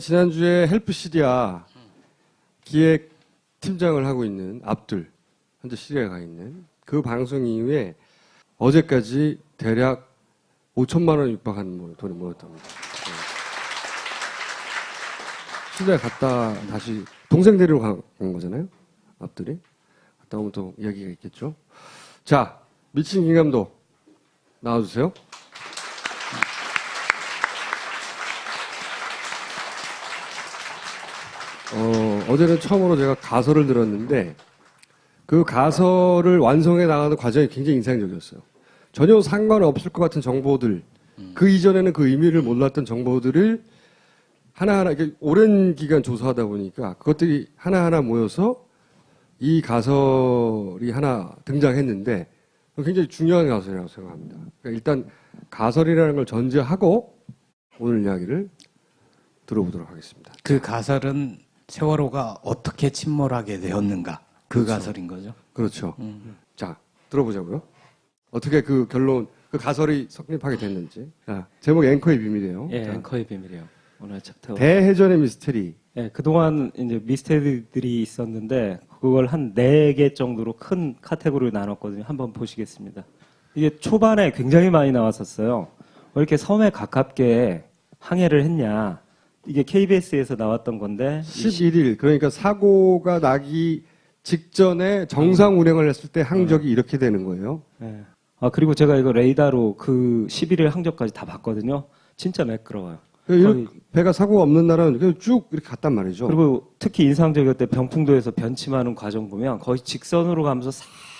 지난주에 헬프 시리아 기획 팀장을 하고 있는 압둘, 현재 시리아에 가 있는 그 방송 이후에 어제까지 대략 5천만 원 육박하는 돈이 모였답니다. 시리아에 갔다 다시 동생 데리러 간 거잖아요. 압둘이. 갔다 오면 또 이야기가 있겠죠. 자, 미친 김감독 나와주세요. 어제는 처음으로 제가 가설을 들었는데 그 가설을 완성해 나가는 과정이 굉장히 인상적이었어요. 전혀 상관없을 것 같은 정보들, 그 이전에는 그 의미를 몰랐던 정보들을 하나하나 이렇게 오랜 기간 조사하다 보니까 그것들이 하나하나 모여서 이 가설이 하나 등장했는데 굉장히 중요한 가설이라고 생각합니다. 그러니까 일단 가설이라는 걸 전제하고 오늘 이야기를 들어보도록 하겠습니다. 그 가설은 세월호가 어떻게 침몰하게 되었는가, 그 그렇죠. 가설인 거죠. 그렇죠. 자, 들어보자고요. 어떻게 그 결론, 그 가설이 성립하게 됐는지. 자, 제목 앵커의 비밀이에요. 예, 자, 앵커의 비밀이에요. 오늘 챕터. 대해전의 미스테리. 예, 그동안 이제 미스테리들이 있었는데 그걸 한 4개 정도로 큰 카테고리로 나눴거든요. 한번 보시겠습니다. 이게 초반에 굉장히 많이 나왔었어요. 왜 이렇게 섬에 가깝게 항해를 했냐. 이게 KBS에서 나왔던 건데 11일, 그러니까 사고가 나기 직전에 정상 운행을 했을 때 항적이 이렇게 되는 거예요. 예. 그리고 제가 이거 레이더로 그 11일 항적까지 다 봤거든요. 진짜 매끄러워요. 거의- 배가 사고가 없는 날은 그냥 쭉 이렇게 갔단 말이죠. 그리고 특히 인상적이었던 병풍도에서 변침하는 과정 보면 거의 직선으로 가면서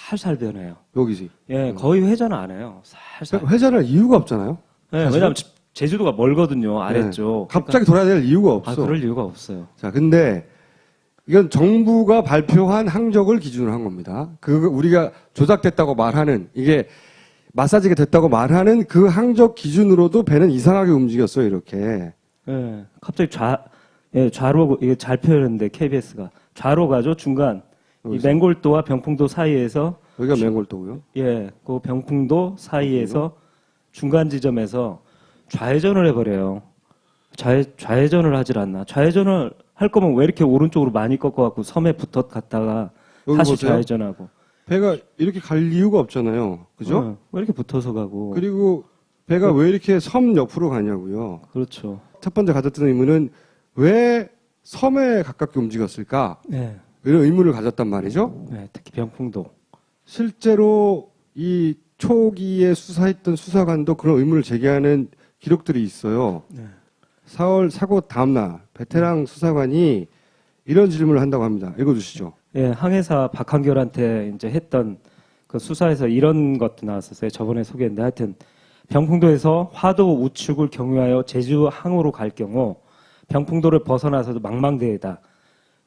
살살 변해요. 여기지. 예, 거의 회전 안 해요. 살살. 회전할 이유가 없잖아요. 예, 왜냐면 제주도가 멀거든요. 아래쪽. 갑자기 돌아야 될 이유가 그러니까, 없어. 그럴 이유가 없어요. 자, 근데 이건 정부가 발표한 항적을 기준으로 한 겁니다. 그 우리가 조작됐다고 말하는, 이게 마사지가 됐다고 말하는 그 항적 기준으로도 배는 이상하게 움직였어요, 이렇게. 예, 갑자기 좌로 이게 잘 표현했는데 KBS가 좌로 가죠. 중간 이 여기서. 맹골도와 병풍도 사이에서 여기가 맹골도고요. 예, 그 병풍도 사이에서 중간 지점에서 좌회전을 해버려요. 좌회전을 하질 않나. 좌회전을 할 거면 왜 이렇게 오른쪽으로 많이 꺾어갖고 섬에 붙어 갔다가 여기 다시 보세요. 좌회전하고. 배가 이렇게 갈 이유가 없잖아요. 그죠? 왜 이렇게 붙어서 가고. 그리고 배가 왜 이렇게 섬 옆으로 가냐고요. 그렇죠. 첫 번째 가졌던 의문은 왜 섬에 가깝게 움직였을까? 네. 이런 의문을 가졌단 말이죠. 네, 특히 병풍도. 실제로 이 초기에 수사했던 수사관도 그런 의문을 제기하는 기록들이 있어요. 네. 4월 사고 다음날 베테랑 수사관이 이런 질문을 한다고 합니다. 읽어주시죠. 예, 항해사 박한결한테 이제 했던 그 수사에서 이런 것도 나왔었어요. 저번에 소개했는데 하여튼 병풍도에서 화도 우측을 경유하여 제주 항으로 갈 경우 병풍도를 벗어나서도 망망대해다.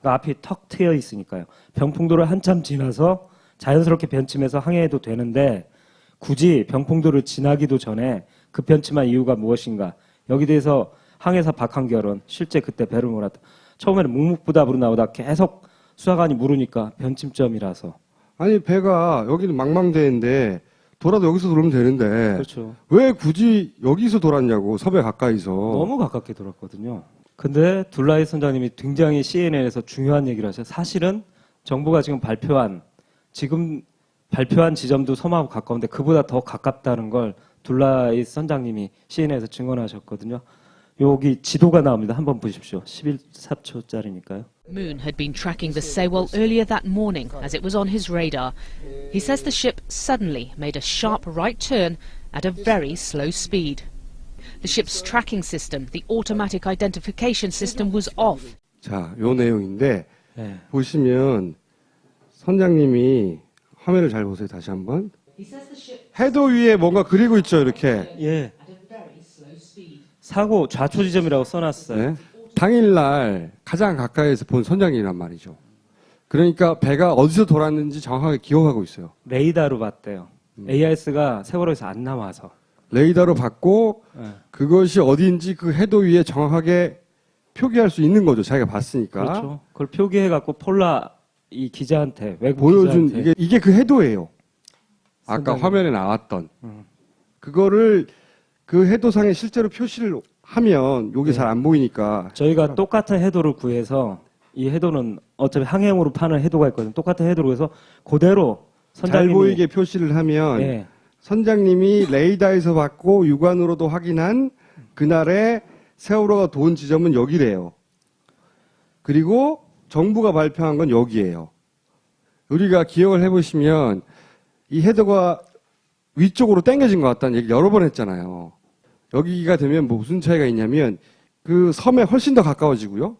그러니까 앞이 턱 트여 있으니까요. 병풍도를 한참 지나서 자연스럽게 변침해서 항해해도 되는데 굳이 병풍도를 지나기도 전에 급변침한 이유가 무엇인가. 여기 대해서 항해사 박한결은 실제 그때 배를 몰았다. 처음에는 묵묵부답으로 나오다 계속 수사관이 물으니까 변침점이라서. 아니 배가 여기는 망망대해인데 돌아도 여기서 돌면 되는데 그렇죠. 왜 굳이 여기서 돌았냐고, 섬에 가까이서. 너무 가깝게 돌았거든요. 근데 둘라이 선장님이 굉장히 CNN에서 중요한 얘기를 하셔요. 사실은 정부가 지금 발표한 지점도 섬하고 가까운데 그보다 더 가깝다는 걸 둘라이 선장님이 CNN에서 증언하셨거든요. 여기 지도가 나옵니다. 한번 보십시오. 11사초짜리니까요. Moon had been tracking the Sewol earlier that morning as it was on his radar. He says the ship suddenly made a sharp right turn at a very slow speed. The ship's tracking system, the automatic identification system, was off. 자, 요 내용인데 네. 보시면 선장님이 화면을 잘 보세요. 다시 한번. 해도 위에 뭔가 그리고 있죠, 이렇게. 예. 사고 좌초 지점이라고 써놨어요. 네. 당일날 가장 가까이에서 본 선장이란 말이죠. 그러니까 배가 어디서 돌았는지 정확하게 기억하고 있어요. 레이더로 봤대요. AIS가 세월호에서 안 나와서. 레이더로 봤고 네. 그것이 어디인지 그 해도 위에 정확하게 표기할 수 있는 거죠. 자기가 봤으니까. 그렇죠. 그걸 표기해갖고 폴라 이 기자한테 외국 보여준 기자한테 이게 그 해도예요. 아까 선장님. 화면에 나왔던 그거를 그 해도상에 실제로 표시를 하면 요게 잘 안 보이니까 저희가 똑같은 해도를 구해서 이 해도는 어차피 항해용으로 파는 해도가 있거든요. 똑같은 해도로 해서 그대로 잘 선장님이 보이게 표시를 하면 예, 선장님이 레이더에서 받고 육안으로도 확인한 그날의 세월호가 돈 지점은 여기래요. 그리고 정부가 발표한 건 여기예요. 우리가 기억을 해보시면 이 헤더가 위쪽으로 당겨진 것 같다는 얘기 여러 번 했잖아요. 여기가 되면 뭐 무슨 차이가 있냐면 그 섬에 훨씬 더 가까워지고요.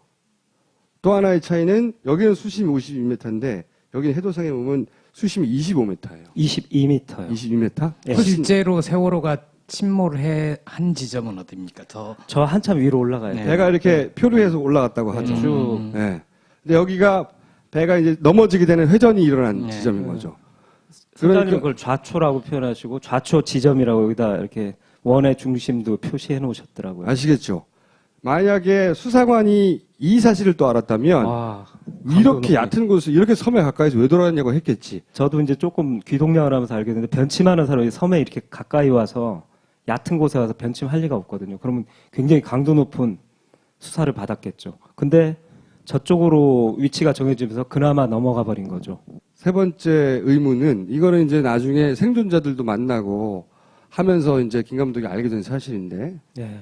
또 하나의 차이는 여기는 수심이 52m인데 여기는 해도상에 보면 수심이 25m예요. 22m요. 22m? 예. 실제로 세월호가 침몰을 한 지점은 어디입니까? 저 한참 위로 올라가요. 네. 배가 이렇게 표류해서 올라갔다고 하죠. 쭉 네. 근데 여기가 배가 이제 넘어지게 되는 회전이 일어난 네. 지점인 거죠. 선장님 그러니까 그걸 좌초라고 표현하시고 좌초 지점이라고 여기다 이렇게 원의 중심도 표시해 놓으셨더라고요. 아시겠죠? 만약에 수사관이 이 사실을 또 알았다면 와, 이렇게 감동 얕은 곳을 이렇게 섬에 가까이서 왜 돌아다녔냐고 했겠지. 저도 이제 조금 귀동냥을 하면서 알겠는데 변침하는 사람이 섬에 이렇게 가까이 와서 얕은 곳에 와서 변침할 리가 없거든요. 그러면 굉장히 강도 높은 수사를 받았겠죠. 근데 저쪽으로 위치가 정해지면서 그나마 넘어가 버린 거죠. 세 번째 의문은 이거는 이제 나중에 생존자들도 만나고 하면서 이제 김 감독이 알게 된 사실인데 예.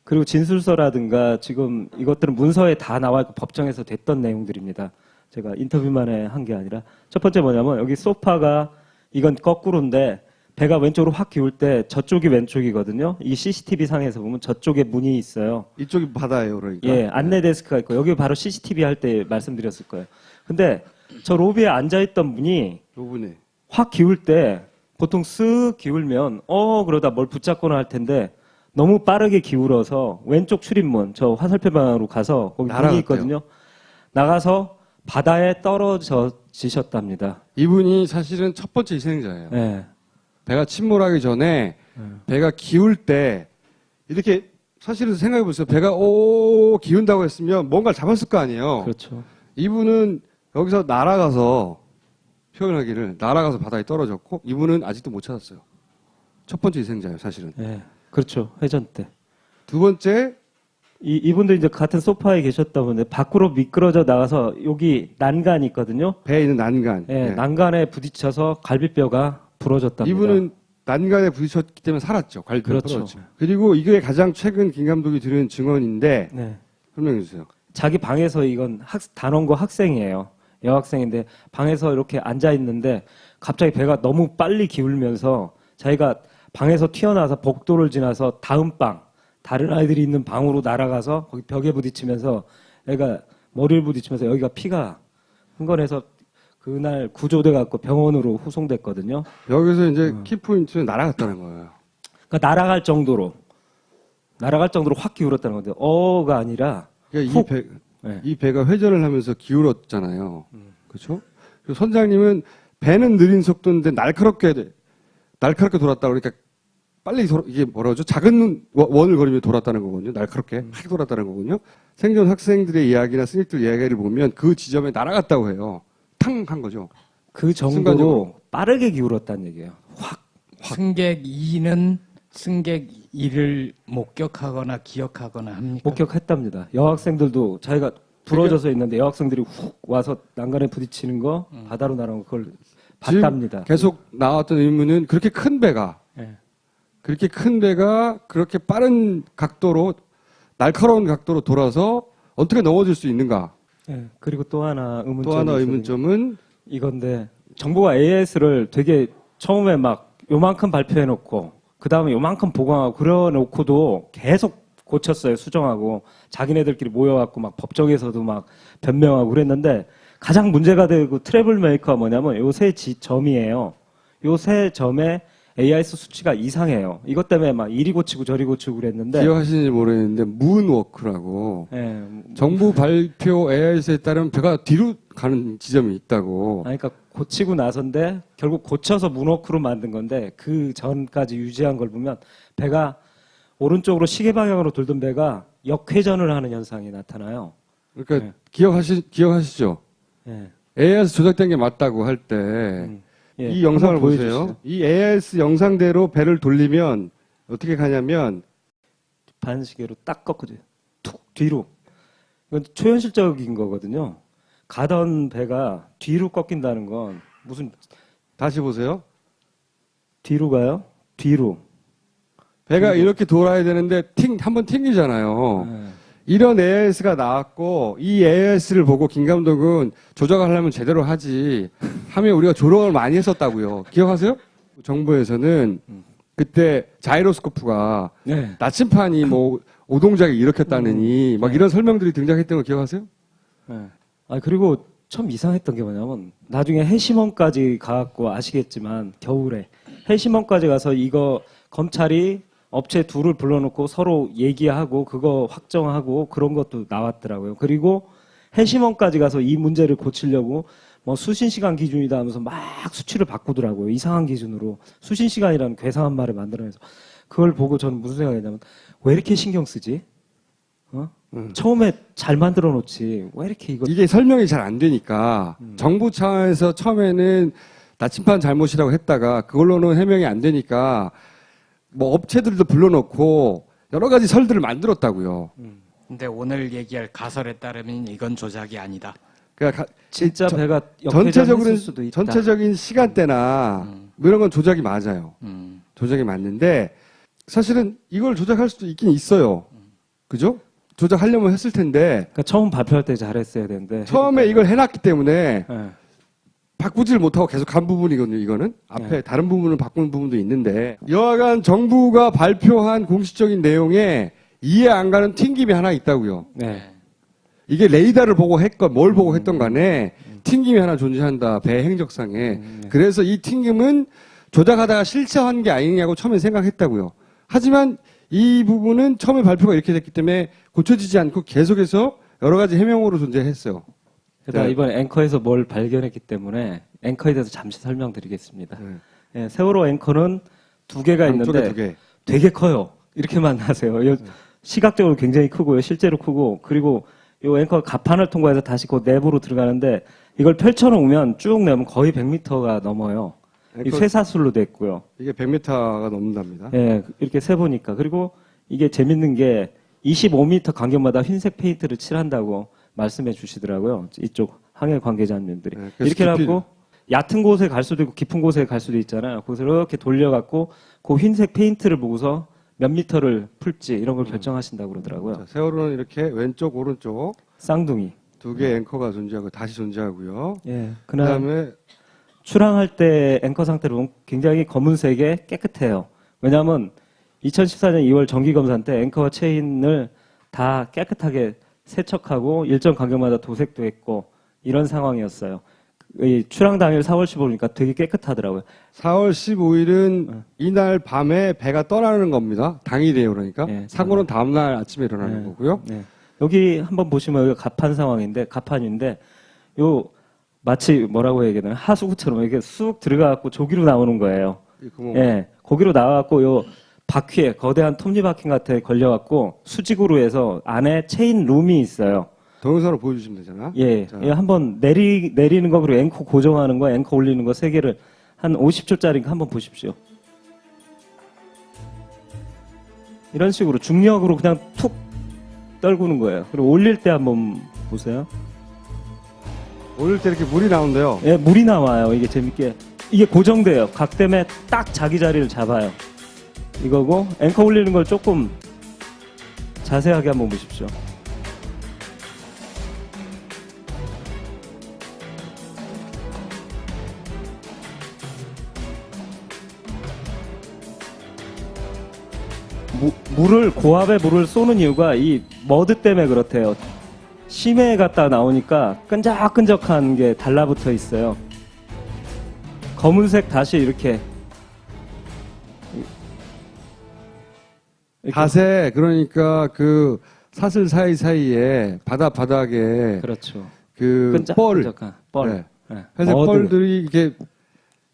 그리고 진술서라든가 지금 이것들은 문서에 다 나와 있고 법정에서 됐던 내용들입니다. 제가 인터뷰만 한 게 아니라 첫 번째 뭐냐면 여기 소파가 이건 거꾸로인데 배가 왼쪽으로 확 기울 때 저쪽이 왼쪽이거든요. 이 CCTV 상에서 보면 저쪽에 문이 있어요. 이쪽이 바다예요, 그러니까. 예, 안내 데스크가 있고 여기 바로 CCTV 할 때 말씀드렸을 거예요. 근데 저 로비에 앉아 있던 분이 요분에 확 기울 때 보통 쓱 기울면 그러다 뭘 붙잡거나 할 텐데 너무 빠르게 기울어서 왼쪽 출입문 저 화살표 방향으로 가서 거기 문이 날아갔대요. 있거든요. 나가서 바다에 떨어지셨답니다. 이분이 사실은 첫 번째 희생자예요. 예. 배가 침몰하기 전에 배가 기울 때 이렇게 사실은 생각해 보세요. 배가 기운다고 했으면 뭔가를 잡았을 거 아니에요. 그렇죠. 이분은 여기서 날아가서 표현하기를 날아가서 바다에 떨어졌고 이분은 아직도 못 찾았어요. 첫 번째 희생자예요, 사실은. 예. 그렇죠. 회전 때. 두 번째 이분도 이제 같은 소파에 계셨다 보는데 밖으로 미끄러져 나가서 여기 난간이 있거든요. 배에 있는 난간. 예, 예. 난간에 부딪혀서 갈비뼈가 부러졌답니다. 이분은 난간에 부딪혔기 때문에 살았죠. 갈비뼈 그렇죠. 부러졌죠. 그리고 이게 가장 최근 김 감독이 들은 증언인데 네. 설명해 주세요. 자기 방에서 이건 단원고 학생이에요. 여학생인데 방에서 이렇게 앉아 있는데 갑자기 배가 너무 빨리 기울면서 자기가 방에서 튀어나와서 복도를 지나서 다음 방 다른 아이들이 있는 방으로 날아가서 거기 벽에 부딪히면서 애가 머리를 부딪히면서 여기가 피가 흥건해서 그날 구조돼 갖고 병원으로 후송됐거든요. 여기서 이제 키포인트는 날아갔다는 거예요. 그러니까 날아갈 정도로 확 기울었다는 건데 어가 아니라 그러니까 훅. 네. 이 배가 회전을 하면서 기울었잖아요. 그렇죠? 그리고 선장님은 배는 느린 속도인데 날카롭게 돌았다 그러니까 빨리 이게 뭐라 그러죠? 작은 원을 그리며 돌았다는 거거든요. 날카롭게 확 돌았다는 거거든요. 생존 학생들의 이야기나 스님들 이야기를 보면 그 지점에 날아갔다고 해요. 탕 한 거죠. 그 정도로 순간적으로. 빠르게 기울었다는 얘기예요. 확. 승객 2는 승객 2를 목격하거나 기억하거나 합니까? 목격했답니다. 여학생들도 자기가 부러져서 있는데 여학생들이 훅 와서 난간에 부딪히는 거 바다로 날아온 거 그걸 지금 봤답니다. 계속 나왔던 의문은 그렇게 큰 배가 그렇게 빠른 각도로 날카로운 각도로 돌아서 어떻게 넘어질 수 있는가? 예, 그리고 또 하나 의문점이 또 하나 있었는데 의문점은 이건데 정부가 AIS를 되게 처음에 막 요만큼 발표해놓고 그 다음에 요만큼 보강하고 그려놓고도 계속 고쳤어요. 수정하고 자기네들끼리 모여갖고 막 법정에서도 막 변명하고 그랬는데 가장 문제가 되고 트러블 메이커가 뭐냐면 요 세 점이에요. 요 세 점에 AIS 수치가 이상해요. 이것 때문에 막 이리 고치고 저리 고치고 그랬는데 기억하시는지 모르겠는데 문워크라고 예, 정부 발표 AIS에 따르면 배가 뒤로 가는 지점이 있다고. 그러니까 고치고 나선데 결국 고쳐서 문워크로 만든 건데 그 전까지 유지한 걸 보면 배가 오른쪽으로 시계 방향으로 돌던 배가 역회전을 하는 현상이 나타나요. 그러니까 네. 기억하시죠? 예. AIS 조작된 게 맞다고 할 때 이 예, 영상을 한번 보세요. 이 AIS 영상대로 배를 돌리면 어떻게 가냐면 반시계로 딱 꺾어줘요. 툭 뒤로. 이건 초현실적인 거거든요. 가던 배가 뒤로 꺾인다는 건 무슨 다시 보세요. 뒤로 가요? 뒤로. 배가 이렇게 돌아야 되는데 한번 튕기잖아요. 네. 이런 AIS가 나왔고 이 AIS를 보고 김 감독은 조작하려면 제대로 하지 하면 우리가 조롱을 많이 했었다고요. 기억하세요? 정부에서는 그때 자이로스코프가 네. 나침판이 뭐 오동작을 일으켰다느니 막 이런 설명들이 등장했던 거 기억하세요? 네. 아 그리고 좀 이상했던 게 뭐냐면 나중에 해심원까지 가갖고 아시겠지만 겨울에 해심원까지 가서 이거 검찰이 업체 둘을 불러놓고 서로 얘기하고 그거 확정하고 그런 것도 나왔더라고요. 그리고 해심원까지 가서 이 문제를 고치려고 뭐 수신 시간 기준이다 하면서 막 수치를 바꾸더라고요. 이상한 기준으로 수신 시간이라는 괴상한 말을 만들어내서 그걸 보고 저는 무슨 생각이냐면 왜 이렇게 신경 쓰지? 처음에 잘 만들어 놓지 왜 이렇게 이게 설명이 잘 안 되니까 정부 차원에서 처음에는 나침판 잘못이라고 했다가 그걸로는 해명이 안 되니까 뭐 업체들도 불러놓고 여러 가지 설들을 만들었다고요. 근데 오늘 얘기할 가설에 따르면 이건 조작이 아니다. 그러니까 진짜 배가 역회전했을 수도 있다. 전체적인 시간대나 뭐 이런 건 조작이 맞아요. 조작이 맞는데 사실은 이걸 조작할 수도 있긴 있어요. 그죠? 조작하려면 했을 텐데 그러니까 처음 발표할 때 잘했어야 되는데 처음에 이걸 해놨기 때문에 네. 바꾸질 못하고 계속 간 부분이거든요, 이거는. 앞에 네. 다른 부분은 바꾼 부분도 있는데. 여하간 정부가 발표한 공식적인 내용에 이해 안 가는 튕김이 하나 있다고요. 네. 이게 레이더를 보고 했건 뭘 보고 했던 간에 튕김이 하나 존재한다, 배 행적상에. 네. 그래서 이 튕김은 조작하다가 실체화한 게 아니냐고 처음에 생각했다고요. 하지만 이 부분은 처음에 발표가 이렇게 됐기 때문에 고쳐지지 않고 계속해서 여러 가지 해명으로 존재했어요. 게다가 네. 이번 앵커에서 뭘 발견했기 때문에 앵커에 대해서 잠시 설명드리겠습니다. 네. 예, 세월호 앵커는 두 개가 양쪽에 있는데 두 개. 되게 커요. 이렇게만 하세요. 시각적으로 굉장히 크고요. 실제로 크고 그리고 이 앵커 갑판을 통과해서 다시 그 내부로 들어가는데 이걸 펼쳐놓으면 쭉 내면 거의 100m가 넘어요. 이 쇠사슬로 돼 있고요. 이게 100m가 넘는답니다. 예, 이렇게 세보니까. 그리고 이게 재밌는 게 25m 간격마다 흰색 페인트를 칠한다고 말씀해 주시더라고요. 이쪽 항해 관계자님들이. 네, 그래서 이렇게 해갖고 얕은 곳에 갈 수도 있고 깊은 곳에 갈 수도 있잖아요. 거기서 이렇게 돌려갖고 그 흰색 페인트를 보고서 몇 미터를 풀지 이런 걸 결정하신다고 그러더라고요. 자, 세월호는 이렇게 왼쪽, 오른쪽 쌍둥이. 두 개의 앵커가 존재하고 다시 존재하고요. 예. 그다음에 출항할 때 앵커 상태를 보면 굉장히 검은색에 깨끗해요. 왜냐하면 2014년 2월 정기검사 때 앵커 체인을 다 깨끗하게 세척하고 일정 간격마다 도색도 했고 이런 상황이었어요. 이 출항 당일 4월 15일이니까 되게 깨끗하더라고요. 4월 15일은 이날 밤에 배가 떠나는 겁니다. 당일이에요, 그러니까. 네, 사고는 다음날 아침에 일어나는 네. 거고요. 네. 여기 한번 보시면 여기 갑판 상황인데 갑판인데 요 마치 뭐라고 해야 되나 하수구처럼 이렇게 쑥 들어가갖고 조기로 나오는 거예요. 이 구멍. 예, 거기로 나와갖고 요 바퀴에 거대한 톱니바퀴 같은 데 걸려갖고 수직으로 해서 안에 체인 룸이 있어요. 동영상으로 보여주시면 되잖아. 예, 자, 예, 한번 내리는 거 그리고 앵커 고정하는 거, 앵커 올리는 거 세 개를 한 50초짜리니까 한번 보십시오. 이런 식으로 중력으로 그냥 툭 떨구는 거예요. 그리고 올릴 때 한번 보세요. 올릴 때 이렇게 물이 나온대요. 예, 물이 나와요. 이게 재밌게 이게 고정돼요. 각 때문에 딱 자기 자리를 잡아요. 이거고 앵커 올리는 걸 조금 자세하게 한번 보십시오. 물을 고압의 물을 쏘는 이유가 이 머드 때문에 그렇대요. 심해 갔다 나오니까 끈적끈적한 게 달라붙어 있어요. 검은색 다시 이렇게 닷에 그러니까 그 사슬 사이사이에 바닥에 그렇죠. 그 뻘, 끈적끈적한 뻘. 네. 네. 회색 머드. 뻘들이 이렇게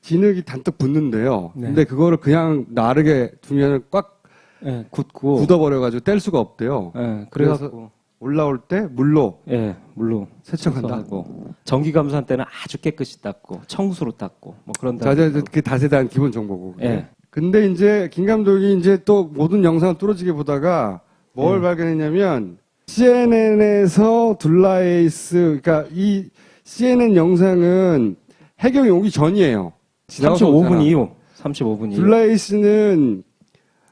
진흙이 단뜩 붙는데요. 네. 근데 그거를 그냥 나르게 두면 꽉 예, 굳고. 굳어버려가지고 뗄 수가 없대요. 예, 그래갖고. 올라올 때 물로 예, 물로 세척한다. 청소하고. 전기감사한 때는 아주 깨끗이 닦고, 청수로 닦고, 뭐 그런 자, 다음에. 이제 그 닷에 대한 기본 정보고. 예. 근데 이제 김 감독이 이제 또 모든 영상을 뚫어지게 보다가 뭘 발견했냐면 CNN에서 둘라에이스 그러니까 이 CNN 영상은 해경이 오기 전이에요. 35분 이후. 35분 이후. 둘라에이스는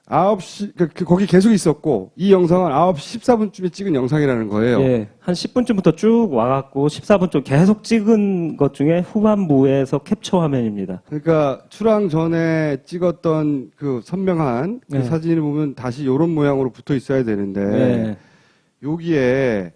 9시 거기 계속 있었고 이 영상은 9시 14분쯤에 찍은 영상이라는 거예요. 예, 한 10분쯤부터 쭉 와갖고 14분쯤 계속 찍은 것 중에 후반부에서 캡처 화면입니다. 그러니까 출항 전에 찍었던 그 선명한 그 네. 사진을 보면 다시 이런 모양으로 붙어 있어야 되는데 예. 여기에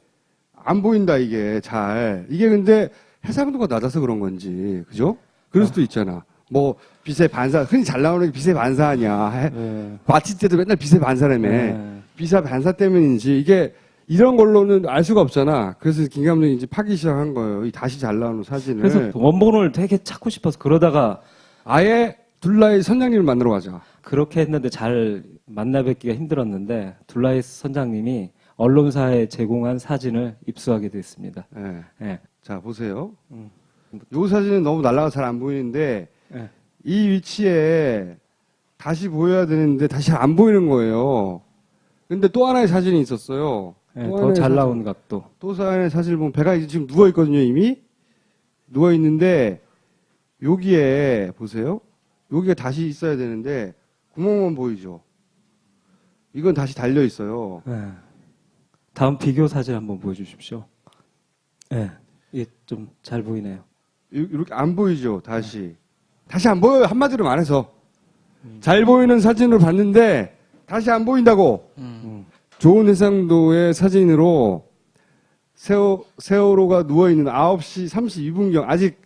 안 보인다 이게 잘. 이게 근데 해상도가 낮아서 그런 건지 그죠? 그럴 수도 있잖아. 뭐 빛의 반사 흔히 잘 나오는 게 빛의 반사 아니야. 예. 마치 때도 맨날 빛의 반사라며. 예. 빛의 반사 때문인지 이게 이런 걸로는 알 수가 없잖아. 그래서 김 감독이 이제 파기 시작한 거예요. 이 다시 잘 나오는 사진을. 그래서 원본을 되게 찾고 싶어서 그러다가 아예 둘라의 선장님을 만나러 가자. 그렇게 했는데 잘 만나 뵙기가 힘들었는데 둘라이스 선장님이 언론사에 제공한 사진을 입수하게 됐습니다. 예. 예. 자 보세요. 요 사진은 너무 날라가 잘 안 보이는데 예. 이 위치에 다시 보여야 되는데 다시 잘 안 보이는 거예요. 근데 또 하나의 사진이 있었어요. 예, 또 더 하나의 잘 사진. 나온 각도. 또 하나의 사진을 보면 배가 지금 누워 있거든요. 이미 누워 있는데 여기에 보세요. 여기가 다시 있어야 되는데 구멍만 보이죠. 이건 다시 달려 있어요. 예. 다음 비교 사진 한번 보여주십시오. 예, 이게 좀 잘 보이네요. 이렇게 안 보이죠. 다시 안 보여요. 한마디로 말해서 잘 보이는 사진을 봤는데 다시 안 보인다고. 좋은 해상도의 사진으로 세월호가 누워 있는 9시 32분경 아직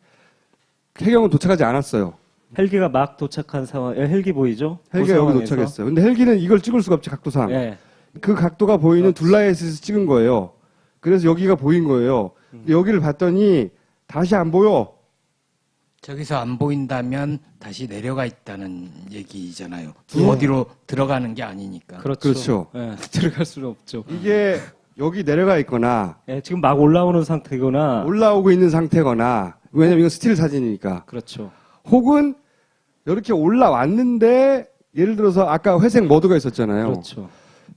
해경은 도착하지 않았어요. 헬기가 막 도착한 상황, 헬기 보이죠? 헬기가 그 여기 상황에서. 도착했어요. 근데 헬기는 이걸 찍을 수가 없지 각도상. 예. 그 각도가 보이는 둘라에서 찍은 거예요. 그래서 여기가 보인 거예요. 근데 여기를 봤더니 다시 안 보여. 저기서 안 보인다면 다시 내려가 있다는 얘기잖아요. 두- 어디로 들어가는 게 아니니까. 그렇죠. 예, 들어갈 수는 없죠. 이게 여기 내려가 있거나 예, 지금 막 올라오는 상태거나. 올라오고 있는 상태거나 왜냐면 이건 스틸 사진이니까 그렇죠. 혹은 이렇게 올라왔는데 예를 들어서 아까 회색 머드가 있었잖아요. 그렇죠.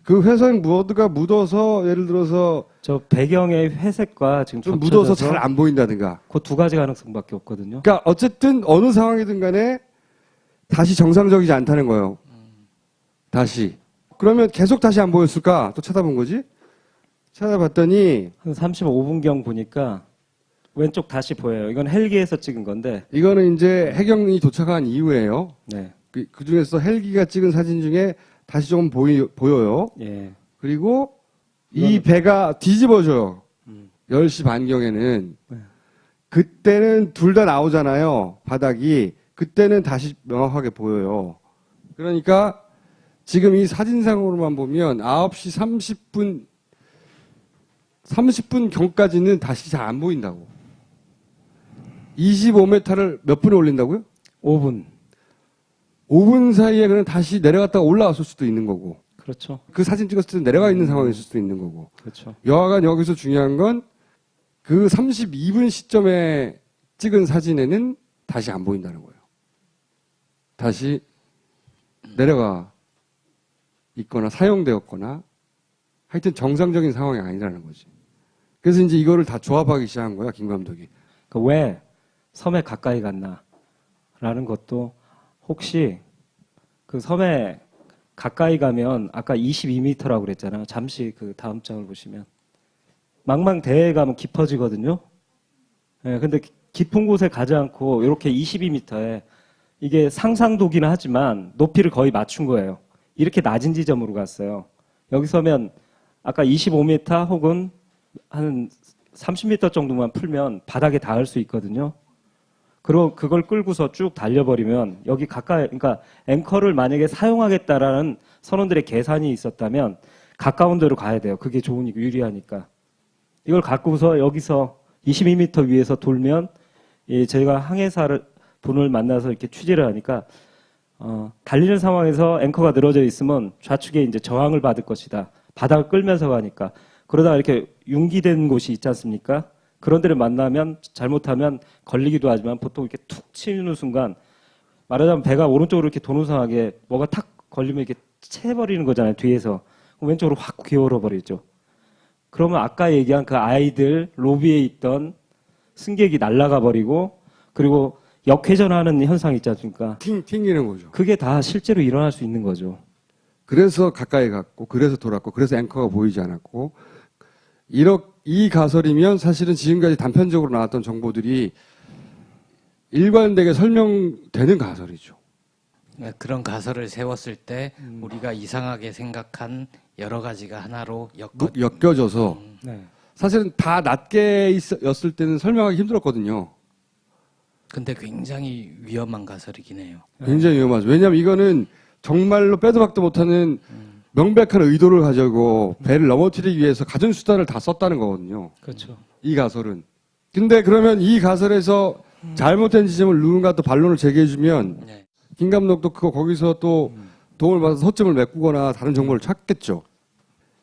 그 회색 머드가 묻어서 예를 들어서 저 배경의 회색과 지금 좀 묻어서 겹쳐져서 잘 안 보인다든가. 그 두 가지 가능성밖에 없거든요. 그러니까 어쨌든 어느 상황이든 간에 다시 정상적이지 않다는 거예요. 다시. 그러면 계속 다시 안 보였을까? 또 찾아본 거지? 찾아봤더니 한 35분경 보니까 왼쪽 다시 보여요. 이건 헬기에서 찍은 건데. 이거는 이제 해경이 도착한 이후에요. 네. 그 중에서 헬기가 찍은 사진 중에 다시 조금 보여요. 예. 그리고 이 배가 뒤집어져요. 10시 반경에는. 네. 그때는 둘 다 나오잖아요. 바닥이. 그때는 다시 명확하게 보여요. 그러니까 지금 이 사진상으로만 보면 9시 30분 경까지는 다시 잘 안 보인다고. 25m를 몇 분에 올린다고요? 5분. 5분 사이에 그냥 다시 내려갔다가 올라왔을 수도 있는 거고. 그렇죠. 그 사진 찍었을 때 내려가 있는 상황일 수도 있는 거고. 그렇죠. 여하간 여기서 중요한 건 그 32분 시점에 찍은 사진에는 다시 안 보인다는 거예요. 다시 내려가 있거나 사용되었거나 하여튼 정상적인 상황이 아니라는 거지. 그래서 이제 이거를 다 조합하기 시작한 거야, 김 감독이. 그러니까 왜 섬에 가까이 갔나라는 것도 혹시 그 섬에 가까이 가면 아까 22m라고 그랬잖아요. 잠시 그 다음 장을 보시면 망망대해에 가면 깊어지거든요. 예, 근데 깊은 곳에 가지 않고 이렇게 22m에 이게 상상도기는 하지만 높이를 거의 맞춘 거예요. 이렇게 낮은 지점으로 갔어요. 여기 서면 아까 25m 혹은 한 30m 정도만 풀면 바닥에 닿을 수 있거든요. 그리고 그걸 끌고서 쭉 달려버리면 여기 가까이, 그러니까 앵커를 만약에 사용하겠다라는 선원들의 계산이 있었다면 가까운 데로 가야 돼요. 그게 좋으니까, 유리하니까. 이걸 갖고서 여기서 22m 위에서 돌면 저희가 항해사를 분을 만나서 이렇게 취재를 하니까 달리는 상황에서 앵커가 늘어져 있으면 좌측에 이제 저항을 받을 것이다. 바닥을 끌면서 가니까. 그러다가 이렇게 융기된 곳이 있지 않습니까? 그런 데를 만나면 잘못하면 걸리기도 하지만 보통 이렇게 툭 치는 순간 말하자면 배가 오른쪽으로 이렇게 도는 상하게 뭐가 탁 걸리면 이렇게 채버리는 거잖아요. 뒤에서. 왼쪽으로 확 기울어 버리죠. 그러면 아까 얘기한 그 아이들 로비에 있던 승객이 날아가 버리고 그리고 역회전하는 현상 있지 않습니까? 튕기는 거죠. 그게 다 실제로 일어날 수 있는 거죠. 그래서 가까이 갔고, 그래서 돌았고, 그래서 앵커가 보이지 않았고, 이 가설이면 사실은 지금까지 단편적으로 나왔던 정보들이 일관되게 설명되는 가설이죠. 그런 가설을 세웠을 때 우리가 이상하게 생각한 여러 가지가 하나로 엮여져서 네. 사실은 다 낮게 였을 때는 설명하기 힘들었거든요. 근데 굉장히 위험한 가설이긴 해요. 굉장히 위험하죠. 왜냐하면 이거는 정말로 빼도 박도 못하는 명백한 의도를 가지고 배를 넘어뜨리기 위해서 가진 수단을 다 썼다는 거거든요. 그렇죠. 이 가설은. 근데 그러면 이 가설에서 잘못된 지점을 누군가 또 반론을 제기해주면 네. 김 감독도 거기서 또 도움을 받아서 허점을 메꾸거나 다른 정보를 찾겠죠.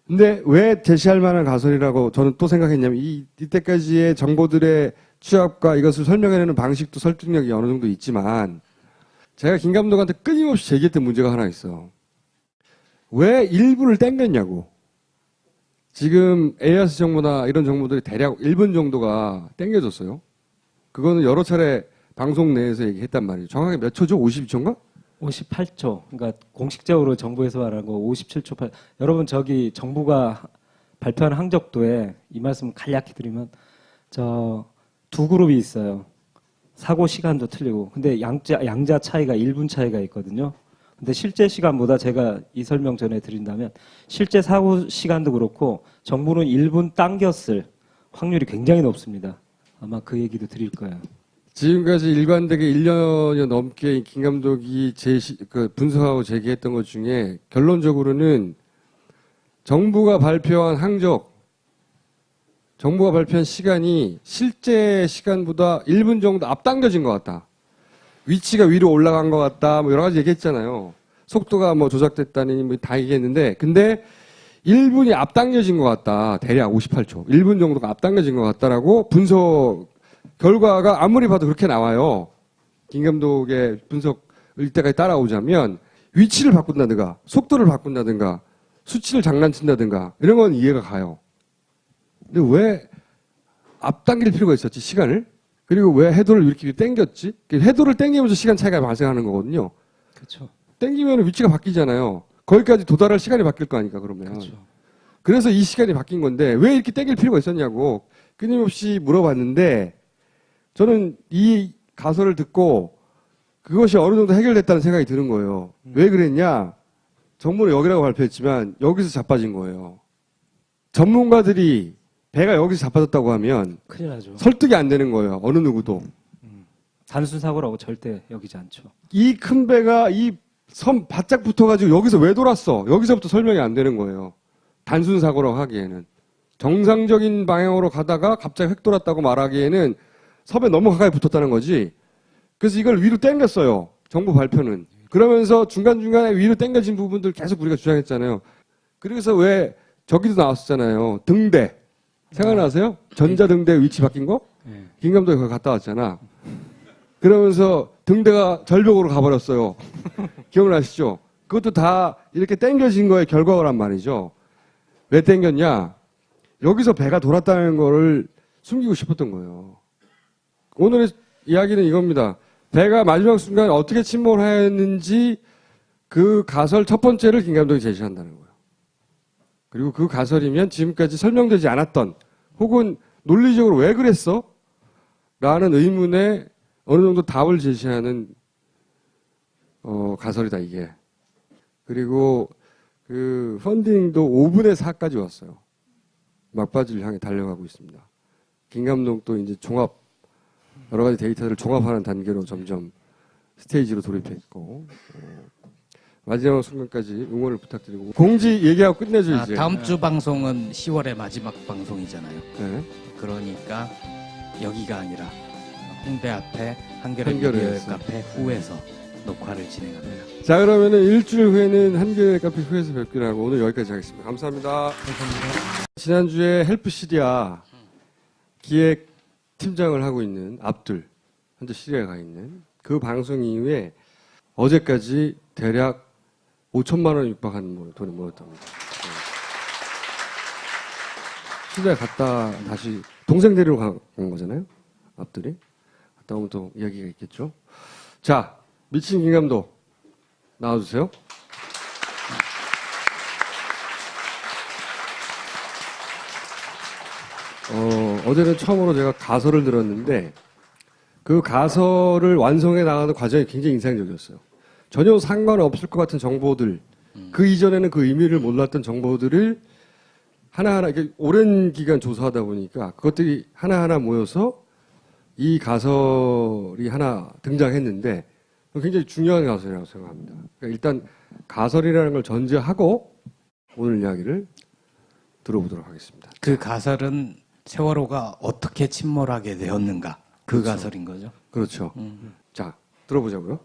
근데 왜 제시할 만한 가설이라고 저는 또 생각했냐면 이때까지의 정보들의 취합과 이것을 설명해내는 방식도 설득력이 어느 정도 있지만 제가 김 감독한테 끊임없이 제기했던 문제가 하나 있어. 왜 일부를 땡겼냐고. 지금 에이아스 정보나 이런 정보들이 대략 1분 정도가 땡겨졌어요. 그거는 여러 차례 방송 내에서 얘기했단 말이에요. 정확하게 몇 초죠? 52초인가? 58초. 그러니까 공식적으로 정부에서 말한 거 57초 8. 여러분 저기 정부가 발표한 항적도에 이 말씀 간략히 드리면 저 두 그룹이 있어요. 사고 시간도 틀리고. 근데 양자 차이가 1분 차이가 있거든요. 근데 실제 시간보다 제가 이 설명 전에 드린다면 실제 사고 시간도 그렇고 정부는 1분 당겼을 확률이 굉장히 높습니다. 아마 그 얘기도 드릴 거예요. 지금까지 일관되게 1년여 넘게 김 감독이 분석하고 제기했던 것 중에 결론적으로는 정부가 발표한 항적, 정부가 발표한 시간이 실제 시간보다 1분 정도 앞당겨진 것 같다. 위치가 위로 올라간 것 같다. 뭐 여러 가지 얘기했잖아요. 속도가 뭐 조작됐다니 뭐 다 얘기했는데, 근데 1분이 앞당겨진 것 같다. 대략 58초. 1분 정도가 앞당겨진 것 같다라고 분석 결과가 아무리 봐도 그렇게 나와요. 김 감독의 분석을 이때까지 따라오자면 위치를 바꾼다든가 속도를 바꾼다든가 수치를 장난친다든가 이런 건 이해가 가요. 근데 왜 앞당길 필요가 있었지, 시간을? 그리고 왜 해도를 이렇게 당겼지? 해도를 당기면서 시간 차이가 발생하는 거거든요. 그렇죠. 당기면 위치가 바뀌잖아요. 거기까지 도달할 시간이 바뀔 거 아닙니까, 그러면. 그렇죠. 그래서 이 시간이 바뀐 건데 왜 이렇게 당길 필요가 있었냐고 끊임없이 물어봤는데 저는 이 가설을 듣고 그것이 어느 정도 해결됐다는 생각이 드는 거예요. 왜 그랬냐? 정부는 여기라고 발표했지만 여기서 자빠진 거예요. 전문가들이 배가 여기서 자빠졌다고 하면 큰일 나죠. 설득이 안 되는 거예요. 어느 누구도. 단순 사고라고 절대 여기지 않죠. 이 큰 배가 이 섬 바짝 붙어가지고 여기서 왜 돌았어? 여기서부터 설명이 안 되는 거예요. 단순 사고라고 하기에는. 정상적인 방향으로 가다가 갑자기 획 돌았다고 말하기에는 섬에 너무 가까이 붙었다는 거지. 그래서 이걸 위로 당겼어요. 정부 발표는. 그러면서 중간중간에 위로 당겨진 부분들 계속 우리가 주장했잖아요. 그래서 왜 저기도 나왔었잖아요. 등대. 생각나세요? 전자등대 위치 바뀐 거? 네. 김 감독이 거기 갔다 왔잖아. 그러면서 등대가 절벽으로 가버렸어요. 기억나시죠? 그것도 다 이렇게 당겨진 거의 결과란 말이죠. 왜 당겼냐? 여기서 배가 돌았다는 거를 숨기고 싶었던 거예요. 오늘의 이야기는 이겁니다. 배가 마지막 순간 어떻게 침몰했는지 그 가설 첫 번째를 김 감독이 제시한다는 거예요. 그리고 그 가설이면 지금까지 설명되지 않았던 혹은 논리적으로 왜 그랬어? 라는 의문에 어느 정도 답을 제시하는 가설이다 이게. 그리고 그 펀딩도 5분의 4까지 왔어요. 막바지를 향해 달려가고 있습니다. 김 감독도 이제 여러 가지 데이터를 종합하는 단계로 점점 스테이지로 돌입했고 마지막 순간까지 응원을 부탁드리고 공지 얘기하고 끝내죠 이제. 다음 주 방송은 10월의 마지막 방송이잖아요. 네. 그러니까 여기가 아니라 홍대 앞에 한겨레 한겨레에서. 미디어 카페 후에서 녹화를 진행합니다. 자 그러면은 일주일 후에는 한겨레 카페 후에서 뵙기로 하고 오늘 여기까지 하겠습니다. 감사합니다. 감사합니다. 지난주에 헬프 시리아 기획 팀장을 하고 있는 압둘, 현재 시리아에 가 있는 그 방송 이후에 어제까지 대략 5천만 원 육박하는 돈이 모였답니다. 네. 수도에 갔다 다시 동생 데리러 간 거잖아요. 앞들이. 갔다 오면 또 이야기가 있겠죠. 자, 미친 김 감독 나와주세요. 어제는 처음으로 제가 가설을 들었는데 그 가설을 완성해 나가는 과정이 굉장히 인상적이었어요. 전혀 상관없을 것 같은 정보들, 그 이전에는 그 의미를 몰랐던 정보들을 하나하나 이렇게 오랜 기간 조사하다 보니까 그것들이 하나하나 모여서 이 가설이 하나 등장했는데 굉장히 중요한 가설이라고 생각합니다. 그러니까 일단 가설이라는 걸 전제하고 오늘 이야기를 들어보도록 하겠습니다. 그 가설은 세월호가 어떻게 침몰하게 되었는가 그 그렇죠. 가설인 거죠. 그렇죠. 자, 들어보자고요.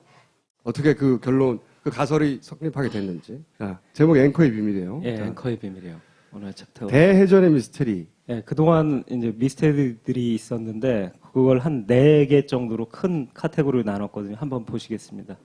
어떻게 그 결론, 그 가설이 성립하게 됐는지. 자, 제목 앵커의 비밀이에요. 예, 자, 앵커의 비밀이에요. 오늘 챕터. 대해전의 미스테리. 예, 그동안 이제 미스테리들이 있었는데 그걸 한 4개 정도로 큰 카테고리로 나눴거든요. 한번 보시겠습니다.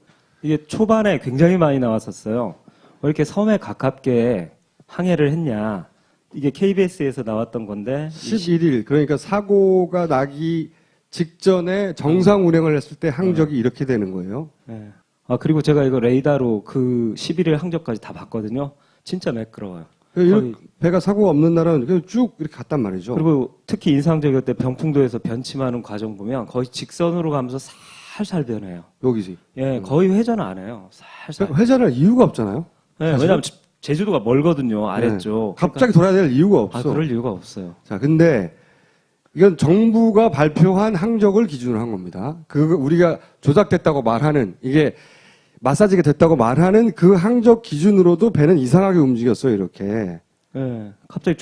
이게 초반에 굉장히 많이 나왔었어요. 왜 이렇게 섬에 가깝게 항해를 했냐. 이게 KBS에서 나왔던 건데 11일, 그러니까 사고가 나기 직전에 정상 운행을 했을 때 항적이 이렇게 되는 거예요. 예. 아, 그리고 제가 이거 레이더로 그 11일 항적까지 다 봤거든요. 진짜 매끄러워요. 거의- 배가 사고가 없는 날은 그냥 쭉 이렇게 갔단 말이죠. 그리고 특히 인상적이었던 병풍도에서 변침하는 과정 보면 거의 직선으로 가면서 살살 변해요. 여기지. 예, 거의 회전 안 해요. 살살. 회전할 이유가 없잖아요. 예, 사실은? 왜냐면 제주도가 멀거든요. 아래쪽. 갑자기 돌아야 될 이유가 그러니까, 없어. 그럴 이유가 없어요. 자, 근데 이건 정부가 발표한 항적을 기준으로 한 겁니다. 그 우리가 조작됐다고 말하는 이게 마사지가 됐다고 말하는 그 항적 기준으로도 배는 이상하게 움직였어요, 이렇게. 예, 갑자기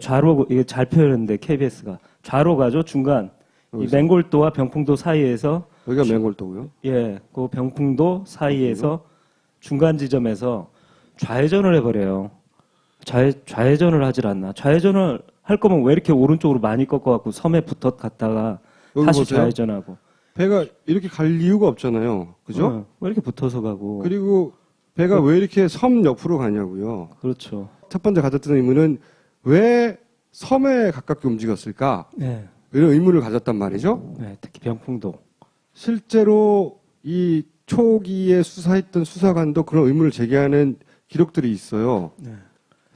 좌로 이게 잘 표현했는데 KBS가 좌로 가죠. 중간 이 여기서. 맹골도와 병풍도 사이에서 여기가 맹골도고요. 예, 그 병풍도 사이에서 중간 지점에서 좌회전을 해버려요. 좌회전을 하질 않나. 좌회전을 할 거면 왜 이렇게 오른쪽으로 많이 꺾어갖고 섬에 붙어 갔다가 여기 다시 보세요. 좌회전하고. 배가 이렇게 갈 이유가 없잖아요. 그죠? 예, 왜 이렇게 붙어서 가고. 그리고 배가 왜 이렇게 섬 옆으로 가냐고요. 그렇죠. 첫 번째 가졌던 의문은 왜 섬에 가깝게 움직였을까? 예, 이런 의문을 가졌단 말이죠. 예, 특히 병풍도. 실제로 이 초기에 수사했던 수사관도 그런 의문을 제기하는 기록들이 있어요. 네.